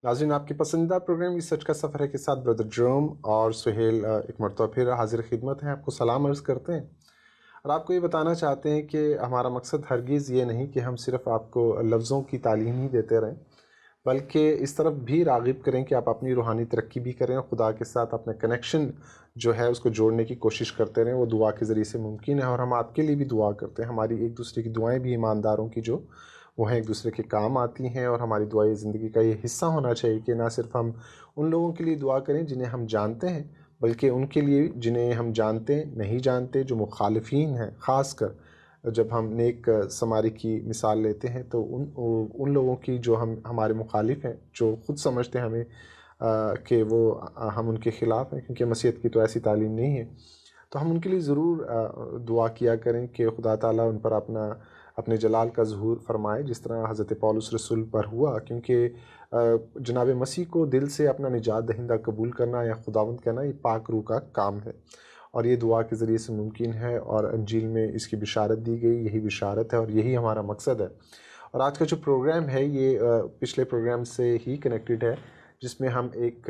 ناظرین، آپ کی پسندیدہ پروگرام ریسرچ کا سفر ہے کے ساتھ برادر جروم اور سہیل ایک مرتبہ پھر حاضر خدمت ہیں. آپ کو سلام عرض کرتے ہیں اور آپ کو یہ بتانا چاہتے ہیں کہ ہمارا مقصد ہرگز یہ نہیں کہ ہم صرف آپ کو لفظوں کی تعلیم ہی دیتے رہیں، بلکہ اس طرف بھی راغب کریں کہ آپ اپنی روحانی ترقی بھی کریں اور خدا کے ساتھ اپنے کنیکشن جو ہے اس کو جوڑنے کی کوشش کرتے رہیں. وہ دعا کے ذریعے سے ممکن ہے اور ہم آپ کے لیے بھی دعا کرتے ہیں. ہماری ایک دوسرے کی دعائیں بھی ایمانداروں کی جو وہ ہیں ایک دوسرے کے کام آتی ہیں، اور ہماری دعائیں زندگی کا یہ حصہ ہونا چاہیے کہ نہ صرف ہم ان لوگوں کے لیے دعا کریں جنہیں ہم جانتے ہیں، بلکہ ان کے لیے جنہیں ہم جانتے نہیں جانتے، جو مخالفین ہیں. خاص کر جب ہم نیک سماری کی مثال لیتے ہیں تو ان لوگوں کی جو ہمارے مخالف ہیں، جو خود سمجھتے ہیں ہمیں کہ وہ ہم ان کے خلاف ہیں، کیونکہ مسیحیت کی تو ایسی تعلیم نہیں ہے. تو ہم ان کے لیے ضرور دعا کیا کریں کہ خدا تعالیٰ ان پر اپنے جلال کا ظہور فرمائے، جس طرح حضرت پولس رسول پر ہوا. کیونکہ جناب مسیح کو دل سے اپنا نجات دہندہ قبول کرنا یا خداوند کہنا یہ پاک روح کا کام ہے، اور یہ دعا کے ذریعے سے ممکن ہے. اور انجیل میں اس کی بشارت دی گئی، یہی بشارت ہے اور یہی ہمارا مقصد ہے. اور آج کا جو پروگرام ہے یہ پچھلے پروگرام سے ہی کنیکٹڈ ہے، جس میں ہم ایک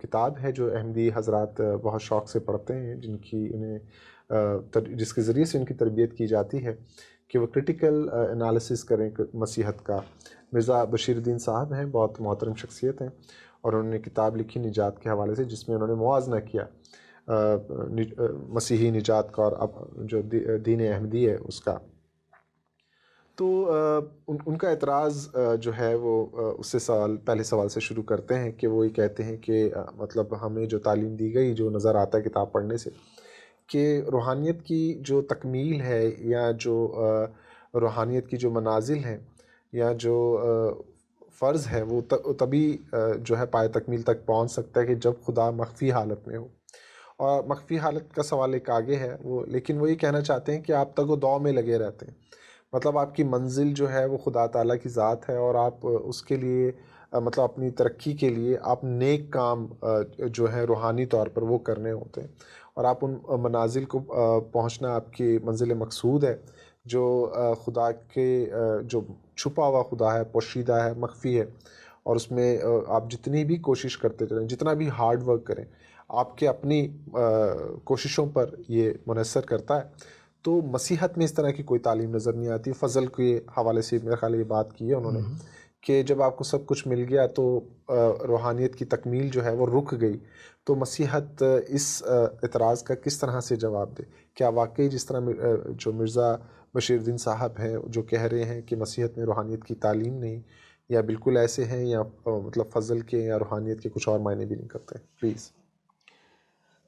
کتاب ہے جو احمدی حضرات بہت شوق سے پڑھتے ہیں، جس کے ذریعے سے ان کی تربیت کی جاتی ہے کہ وہ کرٹیکل انالیسس کریں مسیحت کا. مرزا بشیر الدین صاحب ہیں، بہت محترم شخصیت ہیں، اور انہوں نے کتاب لکھی نجات کے حوالے سے، جس میں انہوں نے موازنہ کیا مسیحی نجات کا اور اب جو دین احمدی ہے اس کا. تو ان کا اعتراض جو ہے وہ اس سے پہلے سوال سے شروع کرتے ہیں کہ وہ یہ کہتے ہیں کہ مطلب ہمیں جو تعلیم دی گئی، جو نظر آتا ہے کتاب پڑھنے سے، کہ روحانیت کی جو تکمیل ہے یا جو روحانیت کی جو منازل ہیں یا جو فرض ہے، وہ تبھی جو ہے پائے تکمیل تک پہنچ سکتا ہے کہ جب خدا مخفی حالت میں ہو. اور مخفی حالت کا سوال ایک آگے ہے، لیکن وہ یہ کہنا چاہتے ہیں کہ آپ تگ و دو میں لگے رہتے ہیں. مطلب آپ کی منزل جو ہے وہ خدا تعالیٰ کی ذات ہے، اور آپ اس کے لیے مطلب اپنی ترقی کے لیے آپ نیک کام جو ہے روحانی طور پر وہ کرنے ہوتے ہیں، اور آپ ان منازل کو پہنچنا آپ کی منزل مقصود ہے جو خدا کے جو چھپا ہوا خدا ہے، پوشیدہ ہے، مخفی ہے. اور اس میں آپ جتنی بھی کوشش کرتے چلیں، جتنا بھی ہارڈ ورک کریں، آپ کے اپنی کوششوں پر یہ منحصر کرتا ہے. تو مسیحت میں اس طرح کی کوئی تعلیم نظر نہیں آتی. فضل کے حوالے سے میرے خیال یہ بات کی ہے انہوں نے کہ جب آپ کو سب کچھ مل گیا تو روحانیت کی تکمیل جو ہے وہ رک گئی. تو مسیحت اس اعتراض کا کس طرح سے جواب دے؟ کیا واقعی جس طرح جو مرزا بشیر الدین صاحب ہیں جو کہہ رہے ہیں کہ مسیحت میں روحانیت کی تعلیم نہیں، یا بالکل ایسے ہیں، یا مطلب فضل کے یا روحانیت کے کچھ اور معنی بھی نہیں کرتے؟ پلیز.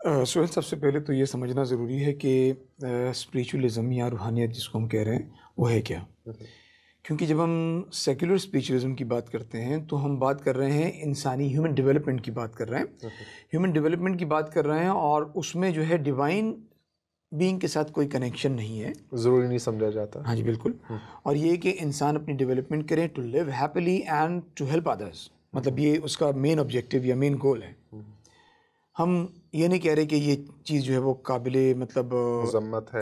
سہیل، سب سے پہلے تو یہ سمجھنا ضروری ہے کہ اسپریچولزم یا روحانیت جس کو ہم کہہ رہے ہیں وہ ہے کیا. کیونکہ جب ہم سیکولر اسپریچولزم کی بات کرتے ہیں تو ہم بات کر رہے ہیں انسانی ہیومن ڈیولپمنٹ کی بات کر رہے ہیں، ہیومن ڈیولپمنٹ کی بات کر رہے ہیں، اور اس میں جو ہے ڈیوائن بینگ کے ساتھ کوئی کنیکشن نہیں ہے، ضروری نہیں سمجھا جاتا. ہاں جی بالکل. اور یہ کہ انسان اپنی ڈیولپمنٹ کرے to live happily and to help others, مطلب یہ اس کا مین آبجیکٹیو یا مین گول ہے. ہم یہ نہیں کہہ رہے کہ یہ چیز جو ہے وہ قابل مطلب مذمت ہے،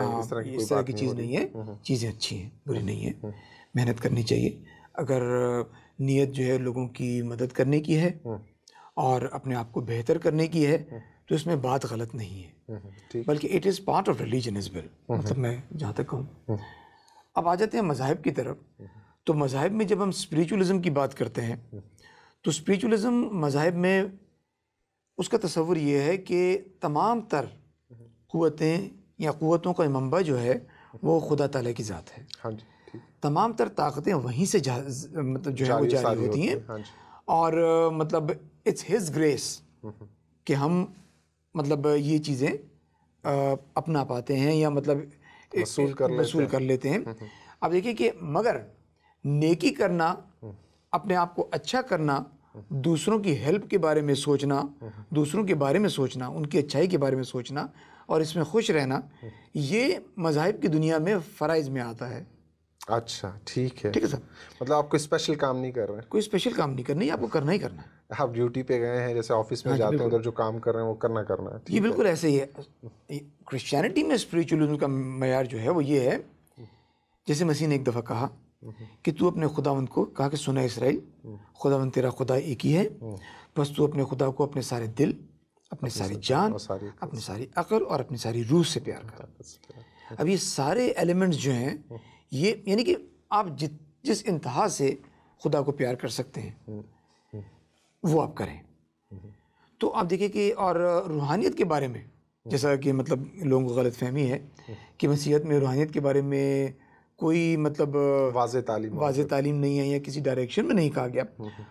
اس طرح کی چیز نہیں ہے. چیزیں اچھی ہیں، بری نہیں ہے، محنت کرنی چاہیے. اگر نیت جو ہے لوگوں کی مدد کرنے کی ہے اور اپنے آپ کو بہتر کرنے کی ہے تو اس میں بات غلط نہیں ہے، بلکہ it is part of religion as well, مطلب میں جہاں تک کہوں. اب آ جاتے ہیں مذاہب کی طرف. تو مذاہب میں جب ہم اسپریچولزم کی بات کرتے ہیں تو اسپریچولزم مذاہب میں اس کا تصور یہ ہے کہ تمام تر قوتیں یا قوتوں کا منبع جو ہے وہ خدا تعالیٰ کی ذات ہے. ہاں جی. تمام تر طاقتیں وہیں سے مطلب جو ہے وہ جاری ہوتی ہیں. اور مطلب اٹس ہز گریس کہ ہم مطلب یہ چیزیں اپنا پاتے ہیں یا مطلب وصول کر لیتے ہیں. اب دیکھیں کہ مگر نیکی کرنا، اپنے آپ کو اچھا کرنا، دوسروں کی ہیلپ کے بارے میں سوچنا، دوسروں کے بارے میں سوچنا، ان کی اچھائی کے بارے میں سوچنا اور اس میں خوش رہنا، یہ مذاہب کی دنیا میں فرائض میں آتا ہے. اچھا، ٹھیک ہے. ٹھیک ہے سر. مطلب آپ کوئی اسپیشل کام نہیں کر رہے ہیں؟ کوئی اسپیشل کام نہیں کرنا ہے، آپ کو کرنا ہی کرنا ہے. آپ ڈیوٹی پہ گئے ہیں، جیسے آفس میں جاتے ہیں، ادھر جو کام کر رہے ہیں وہ کرنا ہے. یہ بالکل ایسے ہی ہے. کرسچینٹی میں اسپریچولزم کا معیار جو ہے وہ یہ ہے، جیسے مسیح نے ایک دفعہ کہا کہ تو اپنے خداوند کو کہا کہ سنا اسرائیل خداوند تیرا خدا ایک ہی ہے، بس تو اپنے خدا کو اپنے سارے دل، اپنے ساری جان، اپنی ساری عقل اور اپنی ساری روح سے پیار کر۔ اب یہ سارے ایلیمنٹس جو ہیں یہ یعنی کہ آپ جس انتہا سے خدا کو پیار کر سکتے ہیں وہ آپ کریں۔ تو آپ دیکھیں کہ اور روحانیت کے بارے میں جیسا کہ مطلب لوگوں کو غلط فہمی ہے کہ مسیحیت میں روحانیت کے بارے میں کوئی مطلب واضح تعلیم نہیں ہے یا کسی ڈائریکشن میں نہیں کہا گیا،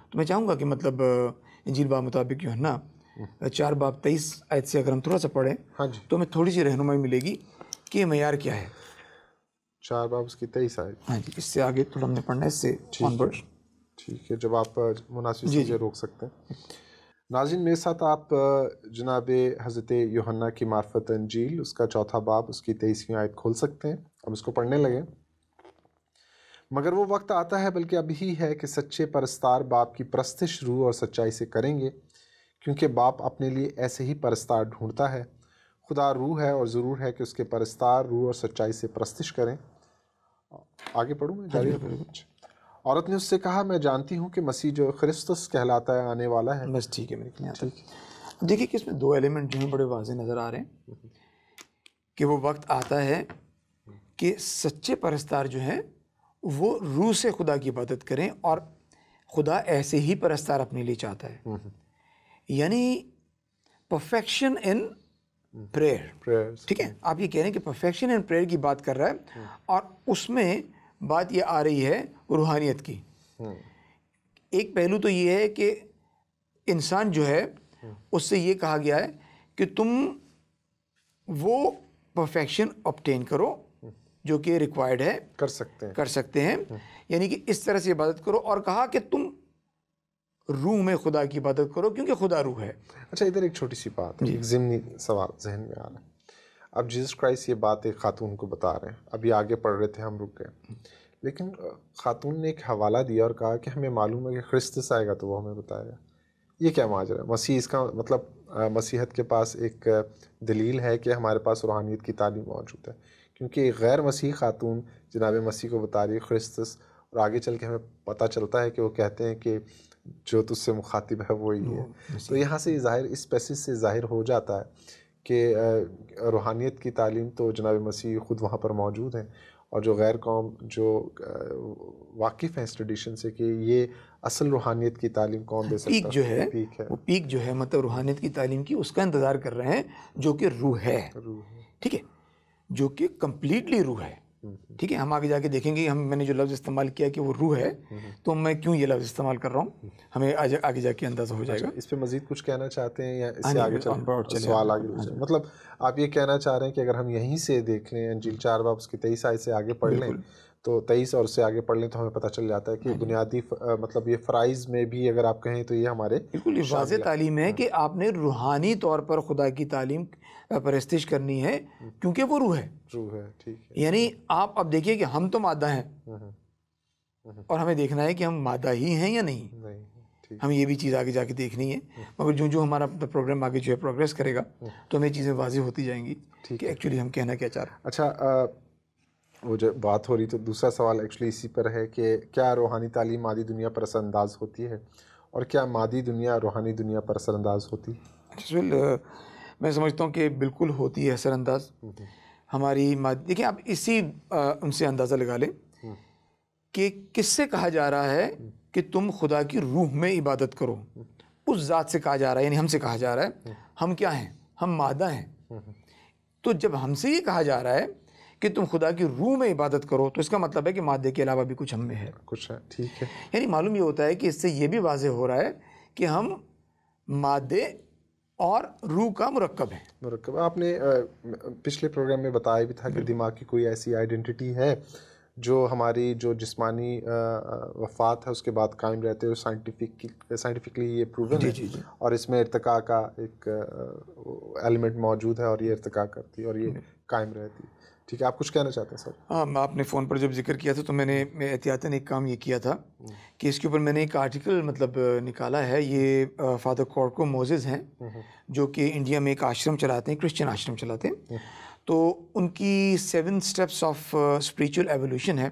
تو میں چاہوں گا کہ مطلب انجیل باب مطابق یوحنا 4:23 سے اگر ہم تھوڑا سا پڑھیں تو ہمیں تھوڑی سی رہنمائی ملے گی کہ یہ معیار کیا ہے۔ 4:23 ہاں جی، اس سے آگے تھوڑا ہم نے پڑھنا ہے، اس سے آنورڈ۔ ٹھیک ہے، جب آپ مناسب چیزیں روک سکتے ہیں۔ ناظرین، میرے ساتھ آپ جناب حضرت یوحنا کی معرفت انجیل اس کا 4 باب اس کی 23ویں آیت کھول سکتے ہیں، ہم اس کو پڑھنے لگیں۔ مگر وہ وقت آتا ہے، بلکہ ابھی ہے، کہ سچے پرستار باپ کی پرستش روح اور سچائی سے کریں گے، کیونکہ باپ اپنے لیے ایسے ہی پرستار ڈھونڈتا ہے۔ خدا روح ہے اور ضرور ہے کہ اس کے پرستار روح اور سچائی سے پرستش کریں۔ آگے پڑھوں میں جاری رکھوں۔ عورت نے اس سے کہا، میں جانتی ہوں کہ مسیح جو خرسطس کہلاتا ہے آنے والا ہے۔ بس ٹھیک ہے، میرے لیے ٹھیک ہے۔ اب دیکھیے کہ اس میں 2 ایلیمنٹ جو ہیں بڑے واضح نظر آ رہے ہیں کہ وہ وقت آتا ہے کہ سچے پرستار جو ہیں وہ روح سے خدا کی عبادت کریں، اور خدا ایسے ہی پرستار اپنے لیے چاہتا ہے، یعنی پرفیکشن ان پریئر۔ ٹھیک ہے، آپ یہ کہہ رہے ہیں کہ پرفیکشن ان پریئر کی بات کر رہا ہے، اور اس میں بات یہ آ رہی ہے روحانیت کی۔ ایک پہلو تو یہ ہے کہ انسان جو ہے اس سے یہ کہا گیا ہے کہ تم وہ پرفیکشن obtain کرو جو کہ ریکوائرڈ ہے، کر سکتے ہیں، یعنی کہ اس طرح سے عبادت کرو، اور کہا کہ تم روح میں خدا کی عبادت کرو کیونکہ خدا روح ہے۔ اچھا، ادھر ایک چھوٹی سی بات ہے، ایک ضمنی سوال ذہن میں آ رہا ہے۔ اب جیسس کرائسٹ یہ بات ایک خاتون کو بتا رہے ہیں، ابھی آگے پڑھ رہے تھے، ہم رک گئے، لیکن خاتون نے ایک حوالہ دیا اور کہا کہ ہمیں معلوم ہے کہ خرسطس آئے گا تو وہ ہمیں بتائے گا۔ یہ کیا ماجرا ہے؟ مسیح، اس کا مطلب مسیحیت کے پاس ایک دلیل ہے کہ ہمارے پاس روحانیت کی تعلیم موجود ہے، کیونکہ ایک غیر مسیحی خاتون جناب مسیح کو بتا رہی ہے خرسطس، اور آگے چل کے ہمیں پتہ چلتا ہے کہ وہ کہتے ہیں کہ جو تجھ سے مخاطب ہے وہی ہے۔ تو یہاں سے ظاہر، اس پیسج سے ظاہر ہو جاتا ہے کہ روحانیت کی تعلیم تو جناب مسیح خود وہاں پر موجود ہیں، اور جو غیر قوم جو واقف ہیں اس ٹریڈیشن سے کہ یہ اصل روحانیت کی تعلیم کون دے سکتا ہے، پیک جو ہے وہ پیک جو ہے مطلب روحانیت کی تعلیم کی، اس کا انتظار کر رہے ہیں جو کہ روح ہے، ٹھیک ہے، جو کہ کمپلیٹلی روح ہے۔ ٹھیک ہے، ہم آگے جا کے دیکھیں گے، میں نے جو لفظ استعمال کیا کہ وہ روح ہے، تو میں کیوں یہ لفظ استعمال کر رہا ہوں، ہمیں آگے جا کے اندازہ ہو جائے گا۔ اس پہ مزید کچھ کہنا چاہتے ہیں یا اس سے آگے سوال آگے، مطلب آپ یہ کہنا چاہ رہے ہیں کہ اگر ہم یہیں سے دیکھ لیں انجیل 4 باب اس کی 23 آیت سے آگے پڑھ لیں تو 23 اور اس سے آگے پڑھ لیں تو ہمیں پتہ چل جاتا ہے کہ بنیادی مطلب یہ فرائض میں بھی اگر آپ کہیں تو یہ ہمارے بالکل واضح تعلیم ہے کہ آپ نے روحانی طور پر خدا کی تعلیم پرستش کرنی ہے کیونکہ وہ روح ہے۔ ٹھیک ہے، یعنی آپ اب دیکھیے کہ ہم تو مادہ ہیں اور ہمیں دیکھنا ہے کہ ہم مادہ ہی ہیں یا نہیں، ہمیں یہ بھی چیز آگے جا کے دیکھنی ہے، مگر جو ہمارا پروگرام آگے جو ہے پروگریس کرے گا تو ہمیں چیزیں واضح ہوتی جائیں گی کہ ایکچولی ہم کہنا کیا چاہ رہے ہیں۔ اچھا، وہ جو بات ہو رہی تو دوسرا سوال ایکچولی اسی پر ہے کہ کیا روحانی تعلیم مادی دنیا پر اثر انداز ہوتی ہے، اور کیا مادی دنیا روحانی دنیا پر اثر انداز ہوتی ہے؟ میں سمجھتا ہوں کہ بالکل ہوتی ہے اثر انداز ہماری دیکھیں آپ اسی ان سے اندازہ لگا لیں کہ کس سے کہا جا رہا ہے کہ تم خدا کی روح میں عبادت کرو، اس ذات سے کہا جا رہا ہے، یعنی ہم سے کہا جا رہا ہے۔ ہم کیا ہیں؟ ہم مادہ ہیں، تو جب ہم سے یہ کہا جا رہا ہے کہ تم خدا کی روح میں عبادت کرو تو اس کا مطلب ہے کہ مادے کے علاوہ بھی کچھ ہم میں ہے، کچھ ہے۔ ٹھیک ہے، یعنی معلوم یہ ہوتا ہے کہ اس سے یہ بھی واضح ہو رہا ہے کہ ہم مادے اور روح کا مرکب ہے۔ آپ نے پچھلے پروگرام میں بتایا بھی تھا کہ دماغ کی کوئی ایسی آئیڈینٹی ہے جو ہماری جو جسمانی وفات ہے اس کے بعد قائم رہتے ہوئے سائنٹیفکلی یہ پروون ہے، اور اس میں ارتقاء کا ایک ایلیمنٹ موجود ہے اور یہ ارتقاء کرتی ہے اور یہ قائم رہتی ہے۔ ٹھیک ہے، آپ کچھ کہنا چاہتے ہیں سر؟ ہاں، آپ نے فون پر جب ذکر کیا تھا تو میں نے احتیاطاً ایک کام یہ کیا تھا کہ اس کے اوپر میں نے ایک آرٹیکل مطلب نکالا ہے۔ یہ فادر کورکو موزز ہیں جو کہ انڈیا میں ایک آشرم چلاتے ہیں، کرسچن آشرم چلاتے ہیں، تو ان کی 7 اسٹیپس آف اسپریچول ایولیوشن ہے.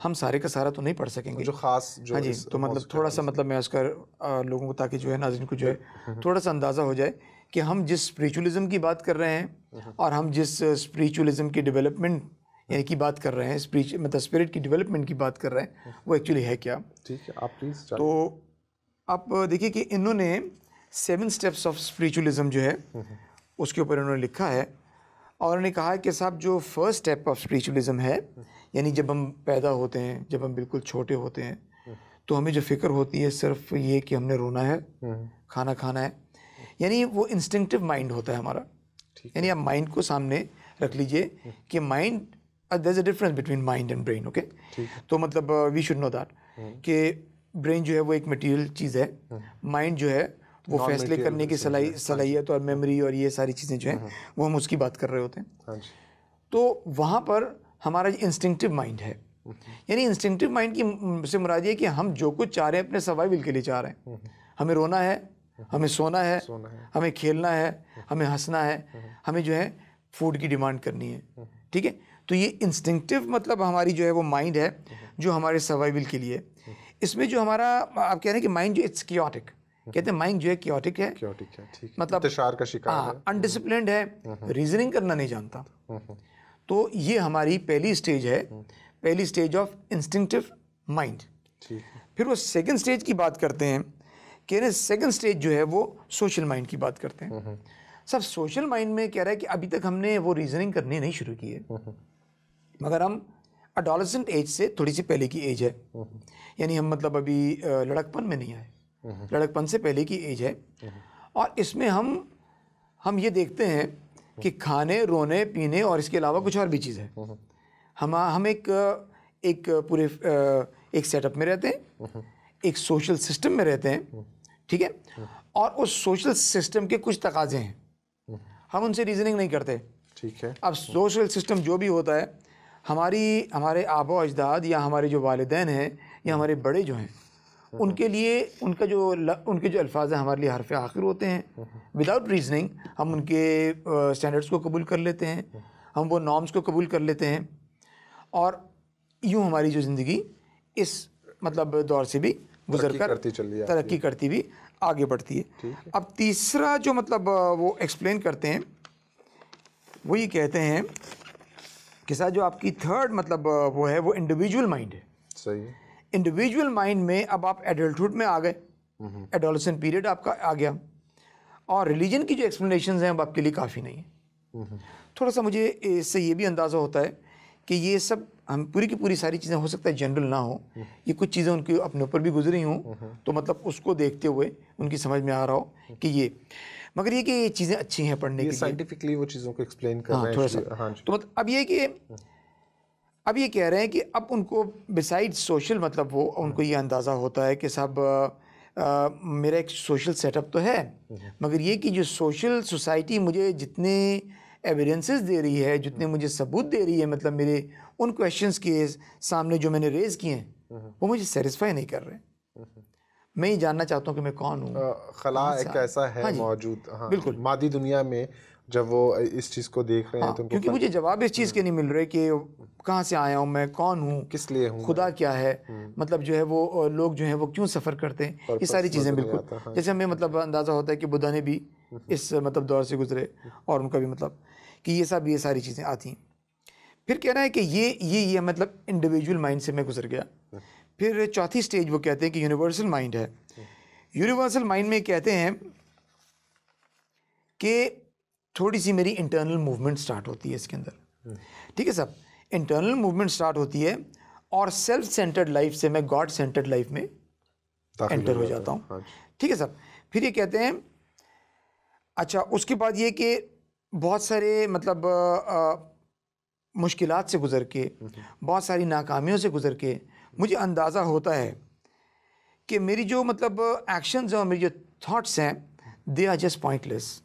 ہم سارے کا سارا تو نہیں پڑھ سکیں گے جو خاص جو ہاں جی, تو مطلب تھوڑا سا مطلب میں اس کا لوگوں کو تاکہ جو ہے ناظرین کو جو ہے تھوڑا سا اندازہ ہو جائے کہ ہم جس اسپریچولزم کی بات کر رہے ہیں اور ہم جس اسپریچولزم کی ڈیولپمنٹ یعنی کی بات کر رہے ہیں, مطلب اسپرٹ کی ڈیولپمنٹ کی بات کر رہے ہیں, وہ ایکچولی ہے کیا. ٹھیک ہے, آپ پلیز. تو آپ دیکھیے کہ انہوں نے 7 اسٹیپس آف اسپریچولزم جو ہے اس کے اوپر انہوں نے لکھا ہے, اور انہوں نے کہا ہے کہ صاحب جو فرسٹ اسٹیپ آف اسپریچولزم ہے, یعنی جب ہم پیدا ہوتے ہیں, جب ہم بالکل چھوٹے ہوتے ہیں, تو ہمیں جو فکر ہوتی ہے صرف یہ کہ ہم نے رونا ہے, کھانا کھانا ہے, یعنی وہ انسٹنکٹیو مائنڈ ہوتا ہے ہمارا. یعنی آپ مائنڈ کو سامنے رکھ لیجئے کہ mind, there is a difference between mind and brain. Okay, تو مطلب وی شوڈ نو دیٹ کہ برین جو ہے وہ ایک مٹیریل چیز ہے, مائنڈ جو ہے وہ فیصلے کرنے کی صلاحیت اور میموری اور یہ ساری چیزیں جو ہیں وہ ہم اس کی بات کر رہے ہوتے ہیں. تو وہاں پر ہمارا انسٹنکٹیو مائنڈ ہے, یعنی انسٹنکٹیو مائنڈ کی سے مراد یہ کہ ہم جو کچھ چاہ رہے ہیں اپنے سروائیول کے لیے چاہ رہے ہیں. ہمیں رونا ہے, ہمیں سونا ہے, ہمیں کھیلنا ہے, ہمیں ہنسنا ہے, ہمیں جو ہے فوڈ کی ڈیمانڈ کرنی ہے. ٹھیک ہے, تو یہ انسٹنکٹیو مطلب ہماری جو ہے وہ مائنڈ ہے جو ہمارے سروائیول کے لیے. اس میں جو ہمارا آپ کہہ رہے ہیں کہ مائنڈ جو اٹس کیوٹک, کہتے ہیں مائنڈ جو ہے کیوٹک ہے, مطلب انتشار کا شکار ہے, انڈسپلنڈ ہے, ریزننگ کرنا نہیں جانتا. تو یہ ہماری پہلی سٹیج ہے, پہلی سٹیج آف انسٹنکٹیو مائنڈ. پھر وہ سیکنڈ سٹیج کی بات کرتے ہیں کہ سیکنڈ سٹیج جو ہے وہ سوشل مائنڈ کی بات کرتے ہیں. سب سوشل مائنڈ میں کہہ رہا ہے کہ ابھی تک ہم نے وہ ریزننگ کرنے نہیں شروع کی ہے, مگر ہم اڈالسنٹ ایج سے تھوڑی سی پہلے کی ایج ہے, یعنی ہم مطلب ابھی لڑکپن میں نہیں آئے, لڑکپن سے پہلے کی ایج ہے. اور اس میں ہم یہ دیکھتے ہیں کہ کھانے, رونے, پینے اور اس کے علاوہ کچھ اور بھی چیز ہے. ہم ایک پورے ایک سیٹ اپ میں رہتے ہیں, ایک سوشل سسٹم میں رہتے ہیں. ٹھیک ہے, اور اس سوشل سسٹم کے کچھ تقاضے ہیں, ہم ان سے ریزننگ نہیں کرتے. ٹھیک ہے, اب سوشل سسٹم جو بھی ہوتا ہے, ہمارے آبا و اجداد یا ہمارے جو والدین ہیں یا ہمارے بڑے جو ہیں, ان کے لیے ان کے جو الفاظ ہیں ہمارے لیے حرف آخر ہوتے ہیں. وداؤٹ ریزننگ ہم ان کے اسٹینڈرڈس کو قبول کر لیتے ہیں, ہم وہ نارمس کو قبول کر لیتے ہیں, اور یوں ہماری جو زندگی اس مطلب دور سے بھی گزر کر ترقی کرتی بھی آگے بڑھتی ہے. اب تیسرا جو مطلب وہ ایکسپلین کرتے ہیں وہ یہ کہتے ہیں کہ ساتھ جو آپ کی تھرڈ مطلب وہ ہے وہ انڈیویجول مائنڈ ہے. صحیح ہے. انڈیویجول مائنڈ میں اب آپ ایڈلٹہڈ میں آ گئے, ایڈولسنٹ پیریڈ آپ کا آ گیا, اور ریلیجن کی جو ایکسپلینیشنز ہیں اب آپ کے لیے کافی نہیں ہیں. تھوڑا سا مجھے اس سے یہ بھی اندازہ ہوتا ہے کہ یہ سب ہم پوری کی پوری ساری چیزیں ہو سکتا ہے جنرل نہ ہوں, یہ کچھ چیزیں ان کے اپنے اوپر بھی گزری ہوں, تو مطلب اس کو دیکھتے ہوئے ان کی سمجھ میں آ رہا ہو کہ یہ, مگر یہ کہ یہ چیزیں اچھی ہیں پڑھنے کے لیے, سائنٹیفکلی وہ چیزوں کو ایکسپلین کر رہے ہیں تھوڑا سا. تو مطلب اب یہ کہہ رہے ہیں کہ اب ان کو بسائڈ سوشل مطلب وہ ان کو یہ اندازہ ہوتا ہے کہ صاحب میرا ایک سوشل سیٹ اپ تو ہے, مگر یہ کہ جو سوشل سوسائٹی مجھے جتنے ایویڈنسز دے رہی ہے, جتنے مجھے ثبوت دے رہی ہے, مطلب میرے ان کویشچنس کے سامنے جو میں نے ریز کیے ہیں وہ مجھے سیٹسفائی نہیں کر رہے. میں یہ جاننا چاہتا ہوں کہ میں کون ہوں. خلا ایک ایسا ہے موجود, بالکل مادی دنیا میں جب وہ اس چیز کو دیکھ رہے ہیں تو کیونکہ مجھے جواب اس چیز کے نہیں مل رہے کہ کہاں سے آیا ہوں, میں کون ہوں, کس لیے ہوں, خدا کیا ہے, مطلب جو ہے وہ لوگ جو ہیں وہ کیوں سفر کرتے ہیں, یہ ساری چیزیں. بالکل جیسے ہمیں مطلب اندازہ ہوتا ہے کہ بدھا نے بھی اس مطلب دور سے گزرے, اور ان کا بھی مطلب کہ یہ ساری چیزیں آتی ہیں. پھر کہنا ہے کہ یہ مطلب انڈیویجول مائنڈ سے میں گزر گیا. پھر چوتھی سٹیج وہ کہتے ہیں کہ یونیورسل مائنڈ ہے. یونیورسل مائنڈ میں کہتے ہیں کہ تھوڑی سی میری انٹرنل موومنٹ سٹارٹ ہوتی ہے اس کے اندر. ٹھیک ہے صاحب, انٹرنل موومنٹ سٹارٹ ہوتی ہے, اور سیلف سینٹرڈ لائف سے میں گاڈ سینٹرڈ لائف میں انٹر ہو جاتا ہوں. ٹھیک ہے صاحب. پھر یہ کہتے ہیں اچھا اس کے بعد یہ کہ بہت سارے مطلب مشکلات سے گزر کے, بہت ساری ناکامیوں سے گزر کے مجھے اندازہ ہوتا ہے کہ میری جو مطلب ایکشنز ہیں اور میری جو تھاٹس ہیں دے آر جسٹ پوائنٹ لیس.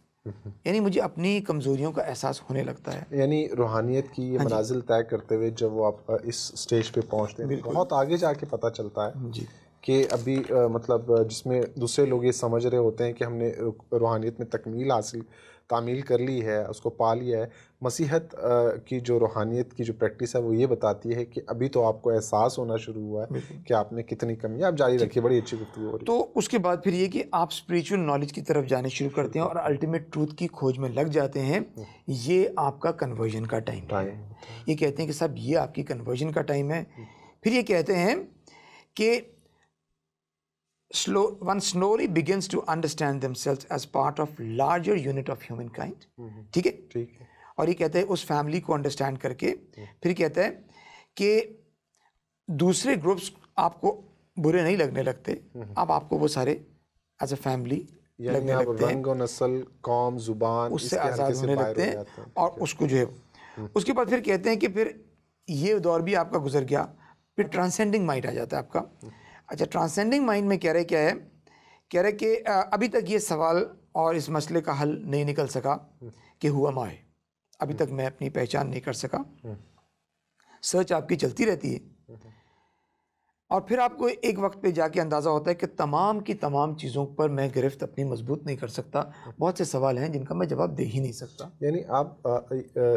یعنی مجھے اپنی کمزوریوں کا احساس ہونے لگتا ہے. یعنی روحانیت کی یہ منازل طے کرتے ہوئے جب وہ آپ اس سٹیج پہ پہنچتے ہیں, بہت آگے جا کے پتہ چلتا ہے کہ ابھی مطلب جس میں دوسرے لوگ یہ سمجھ رہے ہوتے ہیں کہ ہم نے روحانیت میں تعمیل کر لی ہے، اس کو پا لیا ہے. مسیحت کی جو روحانیت کی جو پریکٹس ہے وہ یہ بتاتی ہے کہ ابھی تو آپ کو احساس ہونا شروع ہوا ہے کہ آپ میں کتنی کمی ہے. آپ جاری رکھیے، بڑی اچھی گفتگو ہو رہی ہے. تو اس کے بعد پھر یہ کہ آپ اسپریچول نالج کی طرف جانے شروع کرتے ہیں اور الٹیمیٹ ٹروتھ کی کھوج میں لگ جاتے ہیں. یہ آپ کا کنورژن کا ٹائم ہے. یہ کہتے ہیں کہ صاحب یہ آپ کی کنورژن کا ٹائم ہے. پھر یہ کہتے ہیں کہ one slowly begins to understand themselves as part of larger unit of humankind. ٹھیک ہے. اور یہ کہتے ہیں اس فیملی کو انڈرسٹینڈ کر کے پھر کہتا ہے کہ دوسرے گروپس آپ کو برے نہیں لگنے لگتے. اب آپ کو وہ سارے ایز اے فیملی لگنے لگتے ہیں. رنگ و نسل، قوم، زبان اس سے آزاد ہونے لگتے ہیں. اور اس کو جو ہے اس کے بعد پھر کہتے ہیں کہ پھر یہ دور بھی آپ کا گزر گیا. پھر ٹرانسینڈنگ مائنڈ آ جاتا ہے آپ کا. اچھا، ٹرانسینڈنگ مائنڈ میں کہہ رہے کیا ہے؟ کہہ رہے کہ ابھی تک یہ سوال اور اس مسئلے کا حل نہیں نکل سکا کہ ہوا مائے. ابھی تک میں اپنی پہچان نہیں کر سکا. سرچ آپ کی چلتی رہتی ہے اور پھر آپ کو ایک وقت پہ جا کے اندازہ ہوتا ہے کہ تمام کی تمام چیزوں پر میں گرفت اپنی مضبوط نہیں کر سکتا. بہت سے سوال ہیں جن کا میں جواب دے ہی نہیں سکتا. یعنی آپ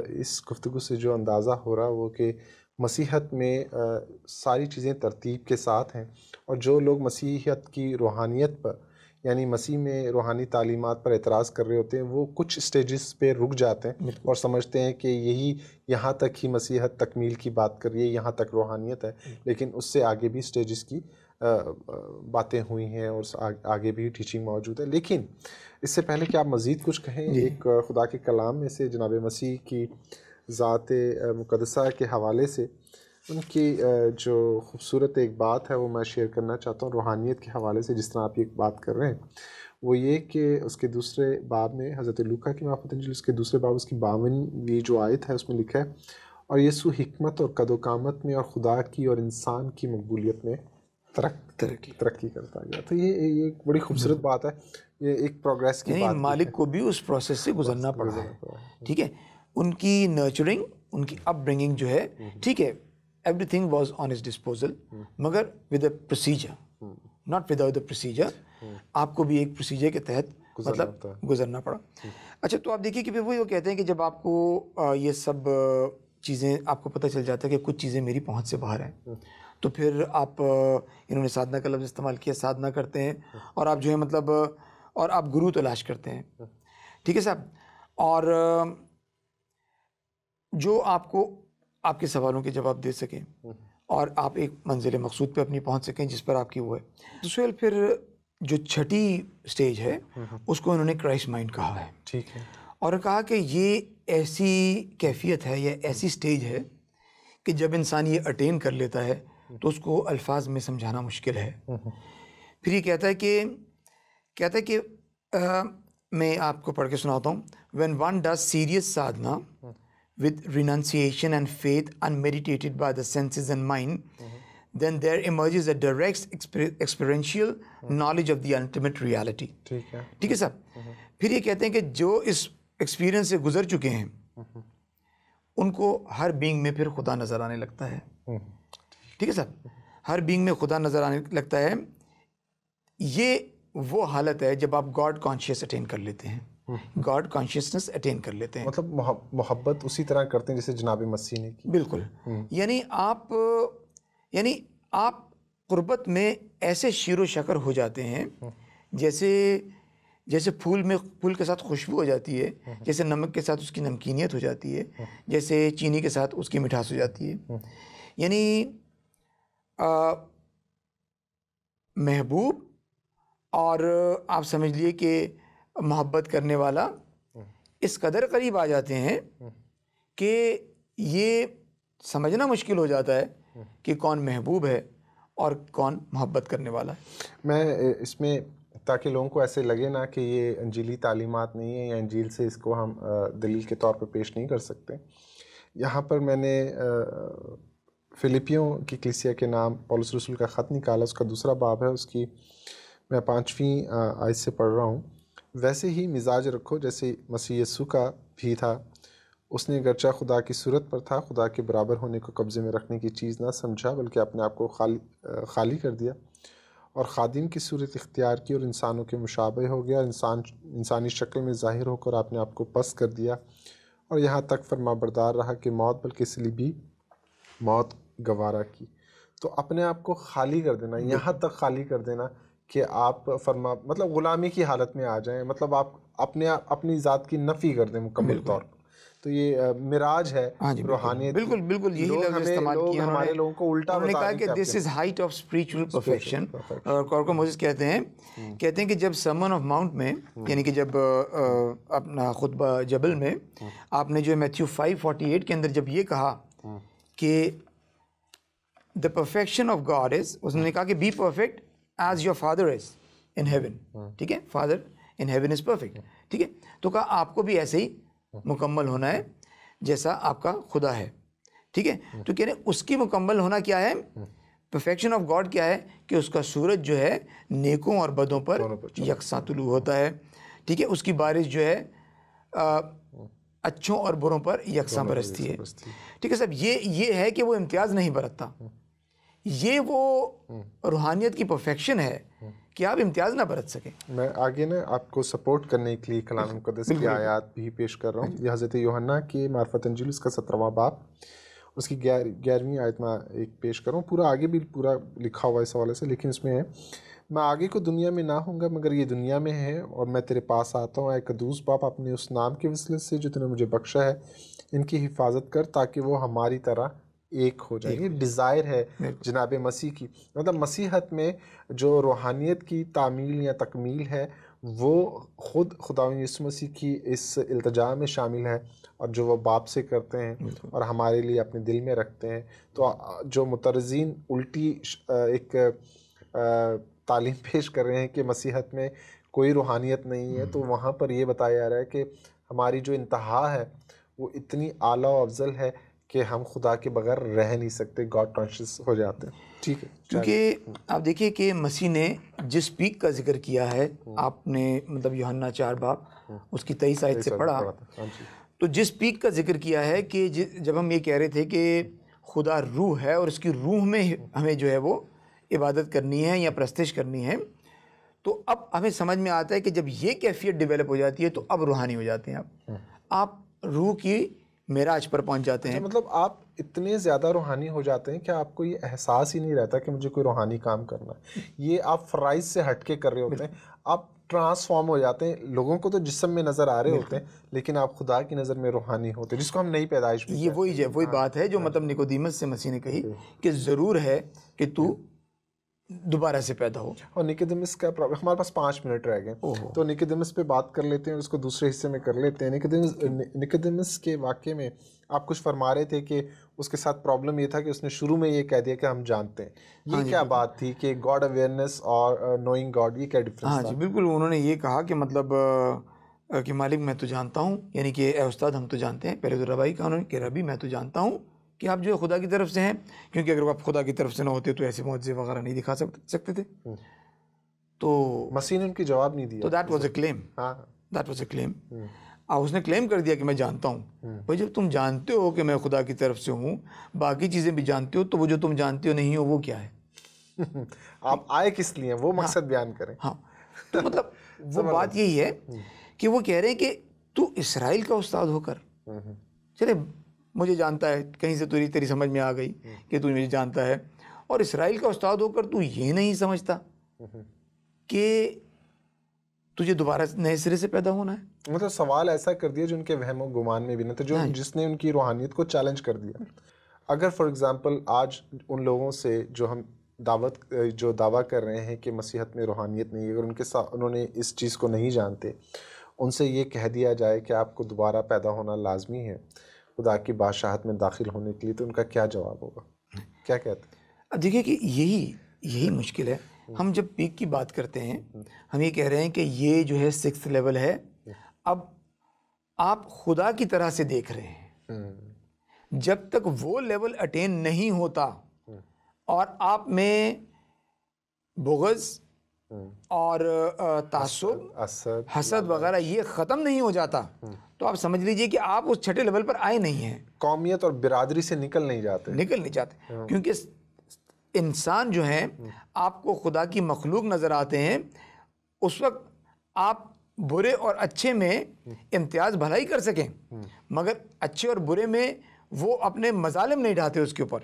اس گفتگو سے جو اندازہ ہو رہا وہ کہ مسیحت میں ساری چیزیں ترتیب کے ساتھ ہیں، اور جو لوگ مسیحیت کی روحانیت پر یعنی مسیح میں روحانی تعلیمات پر اعتراض کر رہے ہوتے ہیں وہ کچھ سٹیجز پہ رک جاتے ہیں اور سمجھتے ہیں کہ یہاں تک ہی مسیحت تکمیل کی بات کر رہی ہے، یہاں تک روحانیت ہے. لیکن اس سے آگے بھی سٹیجز کی باتیں ہوئی ہیں اور آگے بھی ٹیچنگ موجود ہے. لیکن اس سے پہلے کہ آپ مزید کچھ کہیں، ایک خدا کے کلام میں سے جناب مسیح کی ذات مقدسہ کے حوالے سے ان کی جو خوبصورت ایک بات ہے وہ میں شیئر کرنا چاہتا ہوں روحانیت کے حوالے سے. جس طرح آپ یہ بات کر رہے ہیں وہ یہ کہ اس کے دوسرے باب میں حضرت لوکا کی معرفت انجیل اس کے دوسرے باب اس کی 52ویں جو آیت ہے اس میں لکھا ہے، اور یسوع حکمت اور قد و قامت میں اور خدا کی اور انسان کی مقبولیت میں ترقی کرتا گیا. تو یہ ایک بڑی خوبصورت بات ہے. یہ ایک پروگریس کی بات ہے. مالک کو بھی اس پروسیس سے گزرنا پڑا ہے. ٹھیک ہے. ان کی نرچرنگ، ان کی اپ برنگنگ جو ہے، ٹھیک ہے، everything was on his disposal, مگر with a procedure, not without a procedure. آپ کو بھی ایک پروسیجر کے تحت مطلب گزرنا پڑا. اچھا، تو آپ دیکھیے کہ پھر وہی وہ کہتے ہیں کہ جب آپ کو یہ سب چیزیں آپ کو پتہ چل جاتا ہے کہ کچھ چیزیں میری پہنچ سے باہر ہیں، تو پھر آپ انہوں نے سادھنا کا لفظ استعمال کیا، سادھنا کرتے ہیں اور آپ جو ہے مطلب اور آپ گرو تلاش کرتے ہیں. ٹھیک ہے صاحب. اور جو آپ کو آپ کے سوالوں کے جواب دے سکیں اور آپ ایک منزل مقصود پہ اپنی پہنچ سکیں جس پر آپ کی وہ ہے. دوسرے پھر جو چھٹی سٹیج ہے اس کو انہوں نے کرائسٹ مائنڈ کہا ہے. ٹھیک ہے. اور کہا کہ یہ ایسی کیفیت ہے یا ایسی سٹیج ہے کہ جب انسان یہ اٹین کر لیتا ہے تو اس کو الفاظ میں سمجھانا مشکل ہے. پھر یہ کہتا ہے کہ میں آپ کو پڑھ کے سناتا ہوں. when one does serious sadhana with renunciation and faith unmeditated by the senses and mind, then there emerges a direct experiential knowledge of the ultimate reality. ٹھیک ہے صاحب. پھر یہ کہتے ہیں کہ جو اس ایکسپیرئنس سے گزر چکے ہیں ان کو ہر بینگ میں پھر خدا نظر آنے لگتا ہے. ٹھیک ہے صاحب. ہر بینگ میں خدا نظر آنے لگتا ہے. یہ وہ حالت ہے جب آپ گاڈ کانشیس اٹین کر لیتے ہیں، گاڈ کانشیسنس اٹین کر لیتے ہیں. مطلب محبت اسی طرح کرتے ہیں جیسے جناب مسیح نے کی. بالکل. یعنی آپ قربت میں ایسے شیر و شکر ہو جاتے ہیں جیسے پھول کے ساتھ خوشبو ہو جاتی ہے، جیسے نمک کے ساتھ اس کی نمکینیت ہو جاتی ہے، جیسے چینی کے ساتھ اس کی مٹھاس ہو جاتی ہے. یعنی محبوب اور آپ سمجھ لیے کہ محبت کرنے والا اس قدر قریب آ جاتے ہیں کہ یہ سمجھنا مشکل ہو جاتا ہے کہ کون محبوب ہے اور کون محبت کرنے والا ہے. میں اس میں تاکہ لوگوں کو ایسے لگے نا کہ یہ انجیلی تعلیمات نہیں ہیں یا انجیل سے اس کو ہم دلیل کے طور پر پیش نہیں کر سکتے، یہاں پر میں نے فلپیوں کی کلیسیا کے نام پولس رسول کا خط نکالا. اس کا دوسرا باب ہے، اس کی میں 5ویں آیت سے پڑھ رہا ہوں. ویسے ہی مزاج رکھو جیسے مسیح یسوع کا بھی تھا. اس نے گرچہ خدا کی صورت پر تھا، خدا کے برابر ہونے کو قبضے میں رکھنے کی چیز نہ سمجھا، بلکہ اپنے آپ کو خالی کر دیا اور خادم کی صورت اختیار کی اور انسانوں کے مشابہ ہو گیا، انسانی شکل میں ظاہر ہو کر آپ نے آپ کو پست کر دیا، اور یہاں تک فرما بردار رہا کہ موت بلکہ صلیبی موت گوارا کی۔ تو اپنے آپ کو خالی کر دینا، یہاں تک خالی کر دینا کہ آپ مطلب غلامی کی حالت میں آ جائیں، مطلب آپ اپنی ذات کی نفی کر دیں مکمل طور پر۔ تو یہ معراج ہے روحانیت کی۔ بالکل یہی لفظ استعمال کیا ہمارے لوگوں کو الٹا انہوں نے کہا بتا کہ دس از ہائٹ آف اسپریچول پرفیکشن، اور کورکو موسیس کہتے ہیں کہ جب سرمن آف ماؤنٹ میں، یعنی کہ جب اپنا خطبہ جبل میں آپ نے جو میتھیو 5:48 کے اندر جب یہ کہا کہ the perfection of God is، اس نے کہا کہ be perfect as your father is in heaven، ٹھیک ہے، father in heaven is perfect، ٹھیک ہے، تو کہا آپ کو بھی ایسے ہی مکمل ہونا ہے جیسا آپ کا خدا ہے، ٹھیک ہے۔ تو کہہ رہے ہیں اس کی مکمل ہونا کیا ہے، perfection of God کیا ہے کہ اس کا سورج جو ہے نیکوں اور بدوں پر یکساں طلوع ہوتا ہے، ٹھیک ہے، اس کی بارش جو ہے اچھوں اور بروں پر یکساں برستی ہے، ٹھیک ہے صاحب۔ یہ ہے کہ وہ امتیاز نہیں برتتا، یہ وہ روحانیت کی پرفیکشن ہے کہ آپ امتیاز نہ برت سکیں۔ میں آگے نا آپ کو سپورٹ کرنے کے لیے کلام مقدس کی آیات بھی پیش کر رہا ہوں۔ یہ حضرت یوحنا کی معرفت انجیل اس کا 17واں باب اس کی 11ویں آیت میں ایک پیش کر رہا ہوں۔ پورا آگے بھی پورا لکھا ہوا اس حوالے سے، لیکن اس میں ہے، میں آگے کو دنیا میں نہ ہوں گا مگر یہ دنیا میں ہے، اور میں تیرے پاس آتا ہوں، اے قدوس باپ، اپنے اس نام کے وسیلے سے جو تُو نے مجھے بخشا ہے ان کی حفاظت کر تاکہ وہ ہماری طرح ایک ہو جائے۔ یہ ڈیزائر ہے جناب مسیح کی، مطلب مسیحت میں جو روحانیت کی تعمیل یا تکمیل ہے وہ خود خداوند یسوع مسیح کی اس التجا میں شامل ہے، اور جو وہ باپ سے کرتے ہیں اور ہمارے لیے اپنے دل میں رکھتے ہیں۔ تو جو مترزین الٹی ایک تعلیم پیش کر رہے ہیں کہ مسیحت میں کوئی روحانیت نہیں ہے، تو وہاں پر یہ بتایا جا رہا ہے کہ ہماری جو انتہا ہے وہ اتنی اعلیٰ و افضل ہے کہ ہم خدا کے بغیر رہ نہیں سکتے، گاڈ کانشیس ہو جاتے ہیں، ٹھیک ہے۔ کیونکہ آپ دیکھیے کہ مسیح نے جس پیک کا ذکر کیا ہے، آپ نے مطلب یوحنا 4 باب اس کی 23 آیت سے پڑھا، تو جس پیک کا ذکر کیا ہے کہ جب ہم یہ کہہ رہے تھے کہ خدا روح ہے اور اس کی روح میں ہمیں جو ہے وہ عبادت کرنی ہے یا پرستش کرنی ہے، تو اب ہمیں سمجھ میں آتا ہے کہ جب یہ کیفیت ڈیولپ ہو جاتی ہے تو اب روحانی ہو جاتے ہیں، آپ روح کی معراج پر پہنچ جاتے ہیں۔ مطلب آپ اتنے زیادہ روحانی ہو جاتے ہیں کہ آپ کو یہ احساس ہی نہیں رہتا کہ مجھے کوئی روحانی کام کرنا ہے، یہ آپ فرائض سے ہٹ کے کر رہے ہوتے ہیں، آپ ٹرانسفارم ہو جاتے ہیں۔ لوگوں کو تو جسم میں نظر آ رہے ہوتے ہیں لیکن آپ خدا کی نظر میں روحانی ہوتے ہیں، جس کو ہم نئی پیدائش بھی کہتے ہیں۔ یہ وہی بات ہے جو مطلب نکودیمس سے مسیح نے کہی کہ ضرور ہے کہ تو دوبارہ سے پیدا ہو۔ اور نکودیمس کا ہمارے پاس 5 منٹ رہ گئے، تو نکودیمس پہ بات کر لیتے ہیں، اس کو دوسرے حصے میں کر لیتے ہیں۔ نکودیمس کے واقعے میں آپ کچھ فرما رہے تھے کہ اس کے ساتھ پرابلم یہ تھا کہ اس نے شروع میں یہ کہہ دیا کہ ہم جانتے ہیں۔ یہ کیا بات تھی کہ گاڈ اویئرنیس اور نوئنگ گاڈ، یہ کیا ڈفرینس تھا؟ ہاں جی بالکل، انہوں نے یہ کہا کہ مطلب کہ مالک میں تو جانتا ہوں، یعنی کہ اے استاد ہم تو جانتے ہیں، پہلے تو ربائی کہا انہوں نے کہ ربی میں تو جانتا ہوں کہ آپ جو خدا کی طرف سے ہیں، کیونکہ اگر آپ خدا کی طرف سے نہ ہوتے تو ایسے معجزے وغیرہ نہیں دکھا سکتے تھے۔ تو مسیح نے ان کی جواب نہیں دیا، تو دیٹ واز اے کلیم، اس نے کلیم کر دیا کہ میں جانتا ہوں۔ بھائی جب تم جانتے ہو کہ میں خدا کی طرف سے ہوں، باقی چیزیں بھی جانتے ہو، تو وہ جو تم جانتے ہو نہیں ہو وہ کیا ہے؟ آپ آئے کس لیے، وہ مقصد بیان کریں۔ ہاں تو مطلب وہ بات یہی ہے کہ وہ کہہ رہے ہیں کہ تو اسرائیل کا استاد ہو کر، چلے مجھے جانتا ہے، کہیں سے تیری سمجھ میں آ گئی کہ تو مجھے جانتا ہے، اور اسرائیل کا استاد ہو کر تو یہ نہیں سمجھتا کہ تجھے دوبارہ نئے سرے سے پیدا ہونا ہے۔ مطلب سوال ایسا کر دیا جو ان کے وہم و گمان میں بھی نہ تھا، جس نے ان کی روحانیت کو چیلنج کر دیا۔ اگر فار ایگزامپل آج ان لوگوں سے جو ہم جو دعویٰ کر رہے ہیں کہ مسیحت میں روحانیت نہیں ہے، اگر ان کے ساتھ انہوں نے اس چیز کو نہیں جانتے، ان سے یہ کہہ دیا جائے کہ آپ کو دوبارہ پیدا ہونا لازمی ہے خدا کی بادشاہت میں داخل ہونے کے لیے، تو ان کا کیا جواب ہوگا، کیا کہتے ہیں؟ اب دیکھیے کہ یہی مشکل ہے۔ ہم جب پیک کی بات کرتے ہیں، ہم یہ کہہ رہے ہیں کہ یہ جو ہے 6th لیول ہے، اب آپ خدا کی طرح سے دیکھ رہے ہیں، جب تک وہ لیول اٹین نہیں ہوتا اور آپ میں بغض اور تعصب، حسد وغیرہ یہ ختم نہیں ہو جاتا، تو آپ سمجھ لیجئے کہ آپ اس 6 لیول پر آئے نہیں ہیں، قومیت اور برادری سے نکل نہیں جاتے، کیونکہ انسان جو ہیں آپ کو خدا کی مخلوق نظر آتے ہیں، اس وقت آپ برے اور اچھے میں امتیاز بھلائی کر سکیں، مگر اچھے اور برے میں وہ اپنے مظالم نہیں ڈھاتے اس کے اوپر،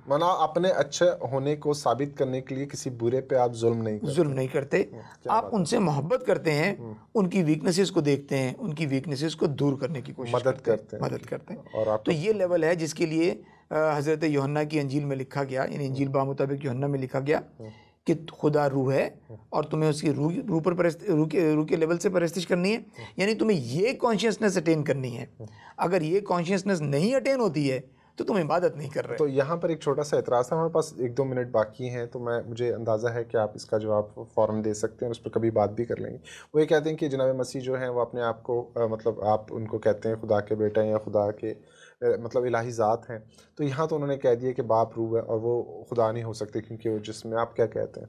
منا اپنے اچھے ہونے کو ثابت کرنے کے لیے کسی برے پہ آپ ظلم نہیں کرتے، آپ ان سے محبت کرتے ہیں، ان کی ویکنسز کو دیکھتے ہیں، ان کی ویکنسز کو دور کرنے کی کوشش مدد کرتے ہیں۔ اور آپ تو یہ لیول ہے جس کے لیے حضرت یوحنا کی انجیل میں لکھا گیا، یعنی انجیل بمطابق یوحنا میں لکھا گیا کہ خدا روح ہے اور تمہیں اس کی روح پر روح کے لیول سے پرستش کرنی ہے، یعنی تمہیں یہ کانشیسنس اٹین کرنی ہے۔ اگر یہ کانشیسنس نہیں اٹین ہوتی ہے تو تم عبادت نہیں کر رہے۔ تو یہاں پر ایک چھوٹا سا اعتراض تھا، ہمارے پاس 1-2 منٹ باقی ہیں، تو مجھے اندازہ ہے کہ آپ اس کا جواب فوراً دے سکتے ہیں اور اس پر کبھی بات بھی کر لیں گے۔ وہ یہ کہتے ہیں کہ جناب مسیح جو ہیں وہ اپنے آپ کو مطلب آپ ان کو کہتے ہیں خدا کے بیٹے ہیں یا خدا کے مطلب الہی ذات ہیں، تو یہاں تو انہوں نے کہہ دیا کہ باپ روح ہے اور وہ خدا نہیں ہو سکتے کیونکہ وہ جسم میں، آپ کیا کہتے ہیں؟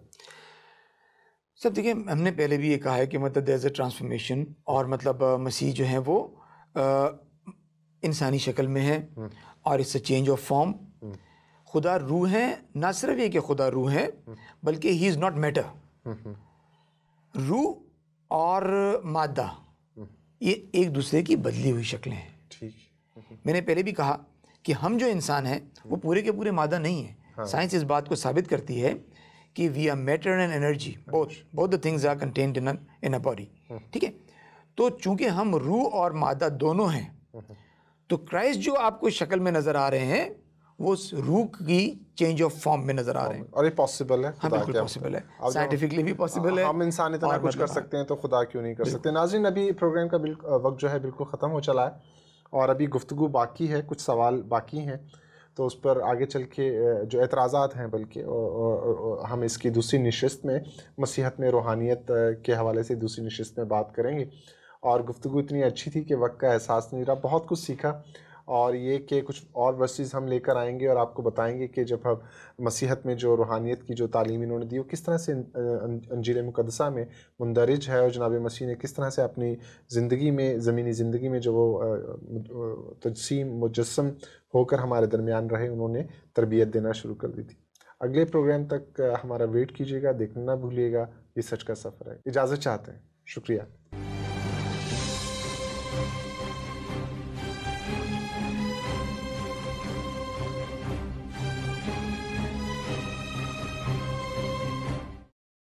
سب دیکھیں، ہم نے پہلے بھی یہ کہا ہے کہ مطلب دیر از اے ٹرانسفارمیشن، اور مطلب مسیح جو ہیں وہ انسانی شکل میں ہے اور اس سے چینج آف فارم۔ خدا روح ہے، نہ صرف یہ کہ خدا روح ہے بلکہ ہی از ناٹ میٹر۔ روح اور مادہ یہ ایک دوسرے کی بدلی ہوئی شکلیں ہیں۔ میں نے پہلے بھی کہا کہ ہم جو انسان ہیں وہ پورے کے پورے مادہ نہیں ہیں۔ سائنس اس بات کو ثابت کرتی ہے کہ we are matter and energy, both the things are contained in a body، ٹھیک ہے؟ تو چونکہ ہم روح اور مادہ دونوں ہیں، تو کرائسٹ جو آپ کو شکل میں نظر آ رہے ہیں وہ روح کی چینج آف فارم میں نظر آ رہے ہیں، اور یہ پاسبل ہے؟ ہاں بالکل پاسبل ہے، سائنٹیفکلی بھی پاسبل ہے۔ ہم انسان اتنا کچھ کر سکتے ہیں تو خدا کیوں نہیں کر سکتے؟ ناظرین، ابھی پروگرام کا وقت جو ہے بالکل ختم ہو چلا ہے اور ابھی گفتگو باقی ہے، کچھ سوال باقی ہیں، تو اس پر آگے چل کے جو اعتراضات ہیں بلکہ ہم اس کی دوسری نشست میں مسیحت میں روحانیت کے حوالے سے دوسری نشست میں بات کریں گے۔ اور گفتگو اتنی اچھی تھی کہ وقت کا احساس نہیں رہا، بہت کچھ سیکھا، اور یہ کہ کچھ اور ورسز ہم لے کر آئیں گے اور آپ کو بتائیں گے کہ جب ہم مسیحت میں جو روحانیت کی جو تعلیم انہوں نے دی وہ کس طرح سے انجیل مقدسہ میں مندرج ہے، اور جناب مسیح نے کس طرح سے اپنی زندگی میں، زمینی زندگی میں جو وہ تجسیم مجسم ہو کر ہمارے درمیان رہے، انہوں نے تربیت دینا شروع کر دی تھی۔ اگلے پروگرام تک ہمارا ویٹ کیجیے گا، دیکھنا نہ بھولیے گا، یہ سچ کا سفر ہے۔ اجازت چاہتے ہیں، شکریہ۔